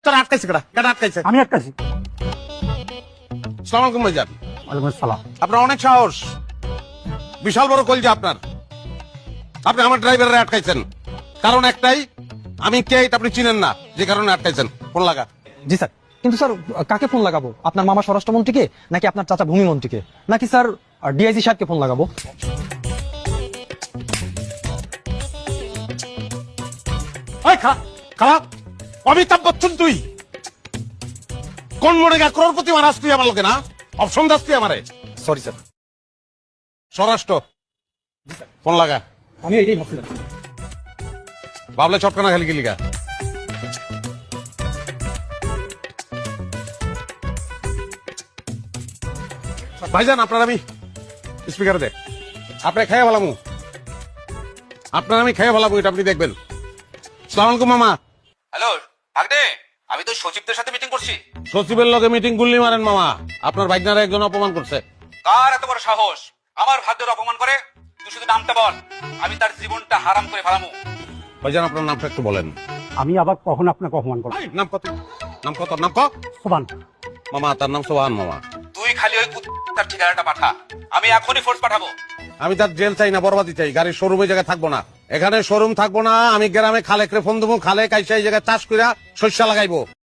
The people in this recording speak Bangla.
তোর আটকাইছে কেটা আটকাইছে? আমি আটকাছি। সালাম আলাইকুম ভাইজান। ওয়ালাইকুম আসসালাম। আপনার অনেক সাহস, বিশাল বড় কলজা আপনার। আপনি আমার ড্রাইভারে আটকাইছেন, কারণ একটাই, আমি কে এটা আপনি চিনেন না, যে কারণে আটকাইছেন। ফোন লাগা। জি স্যার, কিন্তু স্যার কাকে ফোন লাগাবো? আপনার মামা স্বরাষ্ট্রমন্ত্রীকে, নাকি আপনার চাচা ভূমিমন্ত্রীকে, নাকি স্যার ডিআইজি সাহেবকে ফোন লাগাবো? খারাপ অমিতাভ বচ্চন, তুই কোন মনে গা করোড়পতি মারাস তুই আমার লোকে না? অপশন দাস তুই আমারে? Sorry sir. স্বরাষ্ট্র, ফোন লাগা। আমি এটাই ভাবছিলাম। ভাবলে চটকানা খালি গেলিগা। ভাইজান, আপনার আমি স্পিকারে দে, আপনি খেয়ে ভালামু, আপনার আমি খেয়ে ভালামু, এটা আপনি দেখবেন। সালাম আলাইকুম মামা। হ্যালো ভাগ্নে, আমি তো সচিবদের সাথে মিটিং করছি। সচিবের লগে মিটিং গুল্লি মারেন মামা, আপনার ভাইগনারা একজন অপমান করছে। কার এত বড় সাহস আমার ভাগ্যের অপমান করে? তুই শুধু নামটা বল, আমি তার জীবনটা হারাম করে ফেলামু। ভাইজান, আপনার নামটা একটু বলেন। আমি আবার কখন আপনাকে অপমান করবো? এই, নাম কত? নাম কত? নাম কত? সোবান। মামা, তার নাম সোহান মামা। তুই খালি ওই তার ঠিকানাটা পাঠা, আমি এখনই ফোর্স পাঠাবো। আমি তার জেল চাই না, বরবাদি চাই। গাড়ির শোরুমে জায়গায় থাকবো না, এখানে শোরুম থাকবো না। আমি গ্রামে খালেকরে ফোন দেবো, খালেক আইসা এই জায়গায় চাষ কইরা শস্য লাগাইবো।